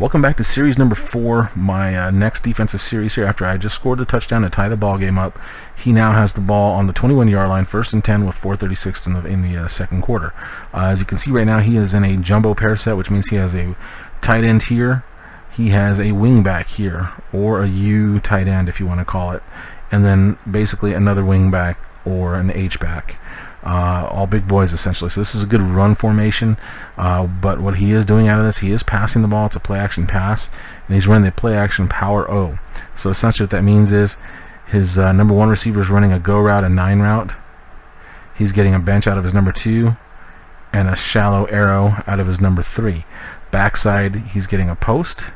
Welcome back to series number 4, my next defensive series here. After I just scored the touchdown to tie the ball game up, he now has the ball on the 21-yard line, 1st and 10 with 4:36 in the second quarter. As you can see right now, he is in a jumbo pair set, which means he has a tight end here, he has a wing back here, or a U tight end if you want to call it, and then basically another wing back or an H back. All big boys essentially. So this is a good run formation, but what he is doing out of this, he is passing the ball. It's a play action pass, and he's running the play action power O. So essentially what that means is his number 1 receiver is running a go route, a 9 route. He's getting a bench out of his number 2 and a shallow arrow out of his number 3. Backside, he's getting a post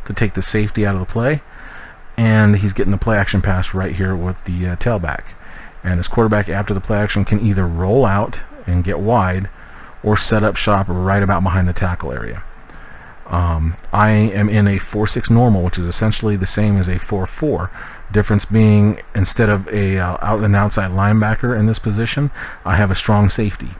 to take the safety out of the play, and he's getting the play action pass right here with the tailback. And his quarterback, after the play action, can either roll out and get wide or set up shop right about behind the tackle area. I am in a 4-6 normal, which is essentially the same as a 4-4. Difference being, instead of a out and outside linebacker in this position, I have a strong safety.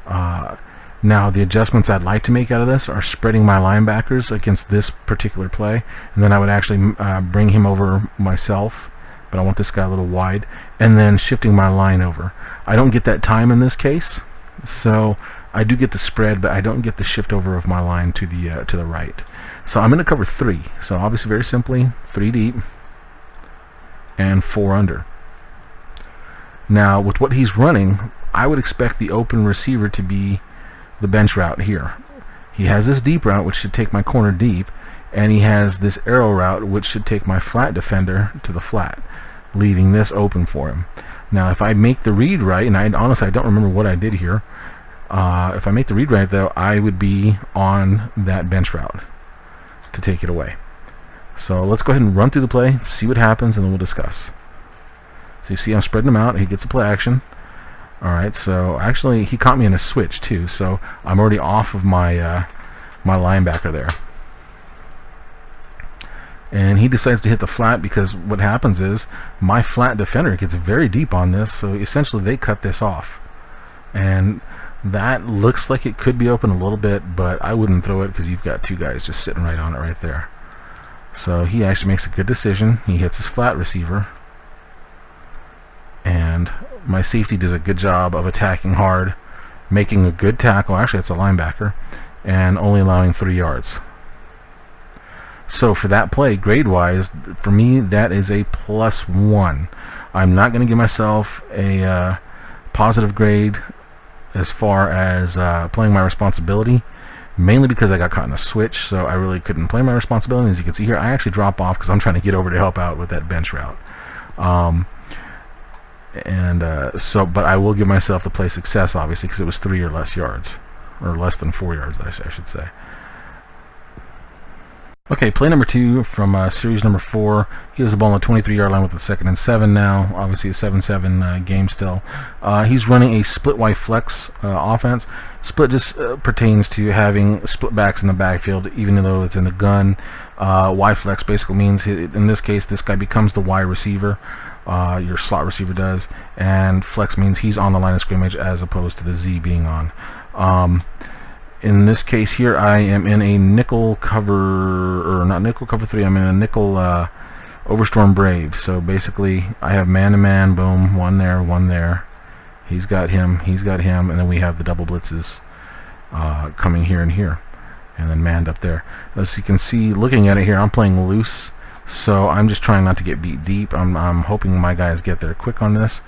Now the adjustments I'd like to make out of this are spreading my linebackers against this particular play, and then I would actually bring him over myself, but I want this guy a little wide, and then shifting my line over. I don't get that time in this case, so I do get the spread, but I don't get the shift over of my line to the right. So I'm going to cover 3. So obviously, very simply, 3 deep and 4 under. Now with what he's running, I would expect the open receiver to be the bench route here. He has this deep route, which should take my corner deep, and he has this arrow route, which should take my flat defender to the flat, leaving this open for him. Now if I make the read right, and honestly I don't remember what I did here, if I make the read right though, I would be on that bench route to take it away. So let's go ahead and run through the play, see what happens, and then we'll discuss. So you see I'm spreading him out, he gets a play action. Alright, so actually he caught me in a switch too, so I'm already off of my my linebacker there. And he decides to hit the flat, because what happens is my flat defender gets very deep on this, so essentially they cut this off. And that looks like it could be open a little bit, but I wouldn't throw it because you've got 2 guys just sitting right on it right there. So he actually makes a good decision. He hits his flat receiver, and my safety does a good job of attacking hard, making a good tackle. Actually, it's a linebacker, and only allowing 3 yards. So for that play, grade-wise, for me, that is a +1. I'm not going to give myself a positive grade as far as playing my responsibility, mainly because I got caught in a switch, so I really couldn't play my responsibility. As you can see here, I actually drop off because I'm trying to get over to help out with that bench route. But I will give myself the play success, obviously, because it was 3 or less yards, or less than 4 yards, I should say. Okay, play number 2 from series number 4. He has the ball on the 23-yard line with the 2nd and 7 now. Obviously a 7-7 game still. He's running a split Y flex offense. Split just pertains to having split backs in the backfield, even though it's in the gun. Y flex basically means, in this case, this guy becomes the Y receiver. Your slot receiver does. And flex means he's on the line of scrimmage as opposed to the Z being on. In this case here, I am in a nickel cover, or not nickel cover 3, I'm in a nickel Overstorm Brave. So basically, I have man-to-man, boom, one there. He's got him, and then we have the double blitzes coming here and here, and then manned up there. As you can see, looking at it here, I'm playing loose, so I'm just trying not to get beat deep. I'm hoping my guys get there quick on this.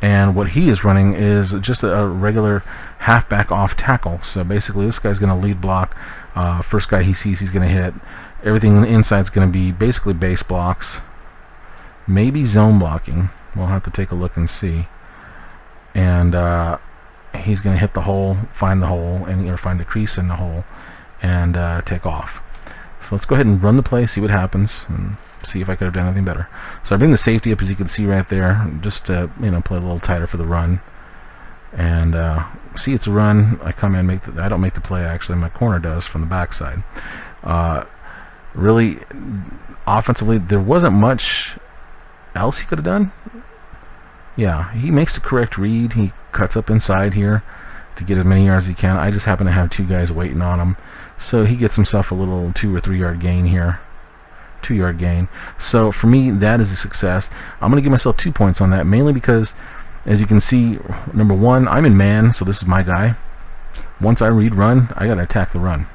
And what he is running is just a regular halfback off tackle. So basically this guy's going to lead block. First guy he sees he's going to hit. Everything on the inside is going to be basically base blocks. Maybe zone blocking. We'll have to take a look and see. And he's going to hit the hole, find the hole, or find the crease in the hole, and take off. So let's go ahead and run the play, see what happens, and see if I could have done anything better. So I bring the safety up, as you can see right there, just to play a little tighter for the run. And see, it's a run. I come in, I don't make the play actually. My corner does from the backside. Really, offensively, there wasn't much else he could have done. Yeah, he makes the correct read. He cuts up inside here to get as many yards as he can. I just happen to have two guys waiting on him, so he gets himself a little 2 or 3 yard gain here. 2-yard gain. So for me, that is a success. I'm going to give myself 2 points on that, mainly because, as you can see, number one, I'm in man, so this is my guy. Once I read run, I got to attack the run,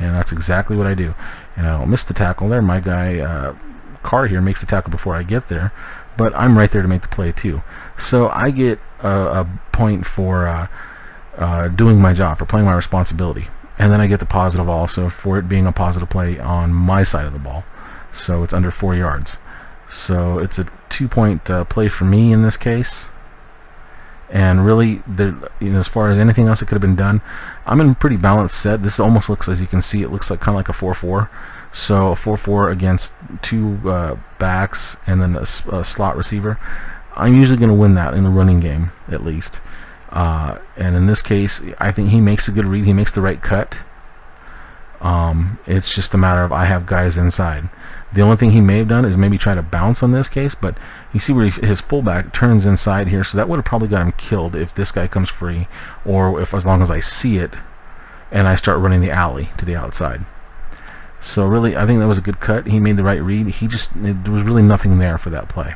and that's exactly what I do. And I don't miss the tackle there. My guy Carr here makes the tackle before I get there, but I'm right there to make the play too. So I get a point for doing my job, for playing my responsibility, and then I get the positive also for it being a positive play on my side of the ball. So it's under 4 yards. So it's a 2-point play for me in this case. And really, as far as anything else that could have been done, I'm in a pretty balanced set. This almost looks, as you can see, it looks like kind of like a 4-4. So a 4-4 against 2 backs and then a slot receiver. I'm usually going to win that in the running game, at least. And in this case, I think he makes a good read. He makes the right cut. It's just a matter of I have guys inside. The only thing he may have done is maybe try to bounce on this case, but you see where his fullback turns inside here, so that would have probably got him killed if this guy comes free, or if as long as I see it and I start running the alley to the outside. So really, I think that was a good cut. He made the right read. There was really nothing there for that play.